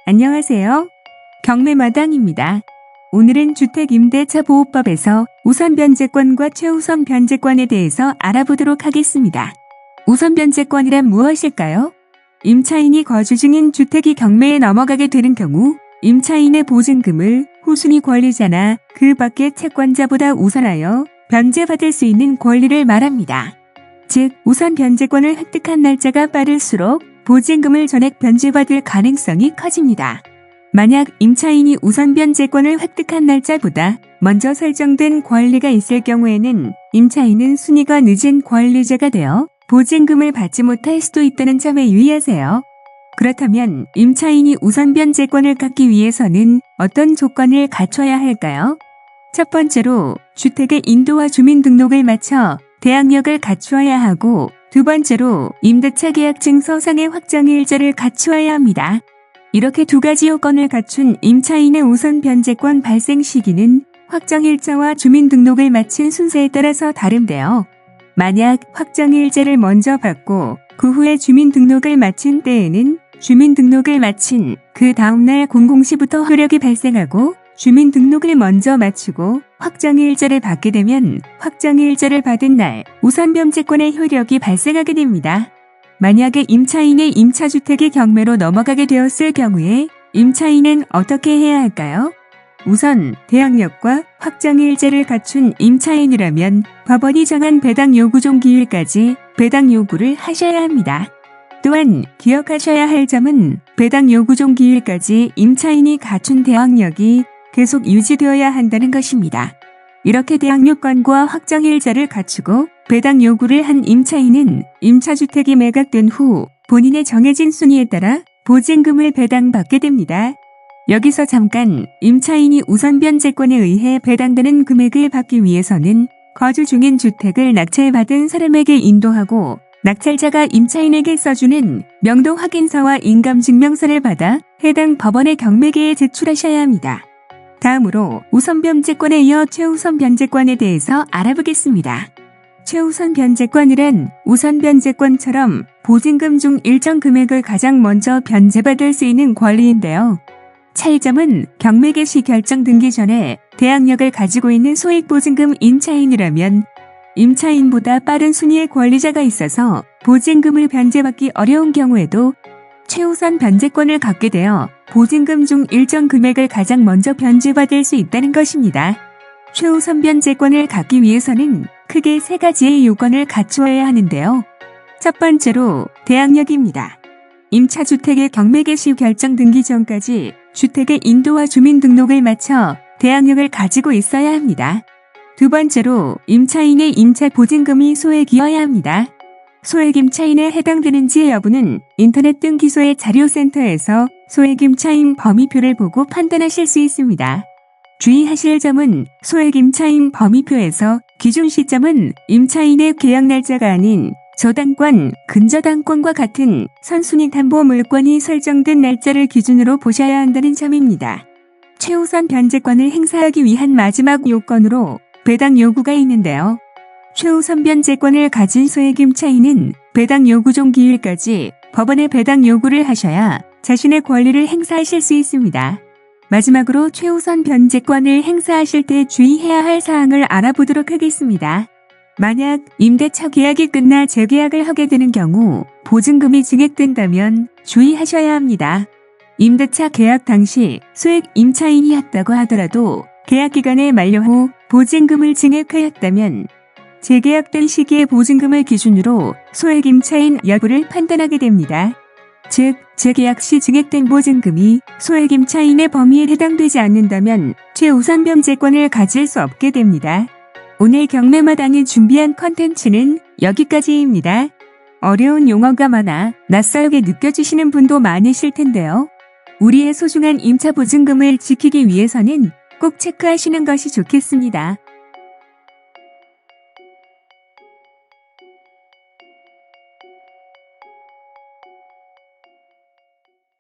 안녕하세요. 경매마당입니다. 오늘은 주택임대차보호법에서 우선변제권과 최우선 변제권에 대해서 알아보도록 하겠습니다. 우선변제권이란 무엇일까요? 임차인이 거주 중인 주택이 경매에 넘어가게 되는 경우 임차인의 보증금을 후순위 권리자나 그 밖의 채권자보다 우선하여 변제받을 수 있는 권리를 말합니다. 즉, 우선 변제권을 획득한 날짜가 빠를수록 보증금을 전액 변제받을 가능성이 커집니다. 만약 임차인이 우선 변제권을 획득한 날짜보다 먼저 설정된 권리가 있을 경우에는 임차인은 순위가 늦은 권리자가 되어 보증금을 받지 못할 수도 있다는 점에 유의하세요. 그렇다면 임차인이 우선 변제권을 갖기 위해서는 어떤 조건을 갖춰야 할까요? 첫 번째로 주택의 인도와 주민등록을 마쳐 대항력을 갖추어야 하고, 두 번째로 임대차 계약증서상의 확정일자를 갖추어야 합니다. 이렇게 두 가지 요건을 갖춘 임차인의 우선 변제권 발생 시기는 확정일자와 주민등록을 마친 순서에 따라서 다른데요. 만약 확정일자를 먼저 받고 그 후에 주민등록을 마친 때에는 주민등록을 마친 그 다음날 공공시부터 효력이 발생하고, 주민등록을 먼저 마치고 확정일자를 받게 되면 확정일자를 받은 날 우선 변제권의 효력이 발생하게 됩니다. 만약에 임차인의 임차주택이 경매로 넘어가게 되었을 경우에 임차인은 어떻게 해야 할까요? 우선 대항력과 확정일자를 갖춘 임차인이라면 법원이 정한 배당 요구 종기일까지 배당 요구를 하셔야 합니다. 또한 기억하셔야 할 점은 배당 요구 종기일까지 임차인이 갖춘 대항력이 계속 유지되어야 한다는 것입니다. 이렇게 대항력권과 확정일자를 갖추고 배당 요구를 한 임차인은 임차주택이 매각된 후 본인의 정해진 순위에 따라 보증금을 배당받게 됩니다. 여기서 잠깐, 임차인이 우선 변제권에 의해 배당되는 금액을 받기 위해서는 거주 중인 주택을 낙찰받은 사람에게 인도하고 낙찰자가 임차인에게 써주는 명도 확인서와 인감증명서를 받아 해당 법원의 경매계에 제출하셔야 합니다. 다음으로 우선 변제권에 이어 최우선 변제권에 대해서 알아보겠습니다. 최우선 변제권이란 우선 변제권처럼 보증금 중 일정 금액을 가장 먼저 변제받을 수 있는 권리인데요. 차이점은 경매 개시 결정 등기 전에 대항력을 가지고 있는 소액보증금 임차인이라면 임차인보다 빠른 순위의 권리자가 있어서 보증금을 변제받기 어려운 경우에도 최우선 변제권을 갖게 되어 보증금 중 일정 금액을 가장 먼저 변제받을 수 있다는 것입니다. 최우선 변제권을 갖기 위해서는 크게 세 가지의 요건을 갖추어야 하는데요. 첫 번째로 대항력입니다. 임차주택의 경매 개시 결정 등기 전까지 주택의 인도와 주민등록을 마쳐 대항력을 가지고 있어야 합니다. 두 번째로 임차인의 임차 보증금이 소액이어야 합니다. 소액임차인에 해당되는지 여부는 인터넷 등 기소의 자료센터에서 소액임차인 범위표를 보고 판단하실 수 있습니다. 주의하실 점은 소액임차인 범위표에서 기준 시점은 임차인의 계약 날짜가 아닌 저당권, 근저당권과 같은 선순위 담보 물권이 설정된 날짜를 기준으로 보셔야 한다는 점입니다. 최우선 변제권을 행사하기 위한 마지막 요건으로 배당 요구가 있는데요. 최우선 변제권을 가진 소액임차인은 배당 요구 종기일까지 법원에 배당 요구를 하셔야 자신의 권리를 행사하실 수 있습니다. 마지막으로 최우선 변제권을 행사하실 때 주의해야 할 사항을 알아보도록 하겠습니다. 만약 임대차 계약이 끝나 재계약을 하게 되는 경우 보증금이 증액된다면 주의하셔야 합니다. 임대차 계약 당시 소액 임차인이었다고 하더라도 계약기간의 만료 후 보증금을 증액하였다면 재계약된 시기의 보증금을 기준으로 소액 임차인 여부를 판단하게 됩니다. 즉, 재계약 시 증액된 보증금이 소액 임차인의 범위에 해당되지 않는다면 최우선 변제권을 가질 수 없게 됩니다. 오늘 경매마당이 준비한 컨텐츠는 여기까지입니다. 어려운 용어가 많아 낯설게 느껴지시는 분도 많으실 텐데요. 우리의 소중한 임차 보증금을 지키기 위해서는 꼭 체크하시는 것이 좋겠습니다.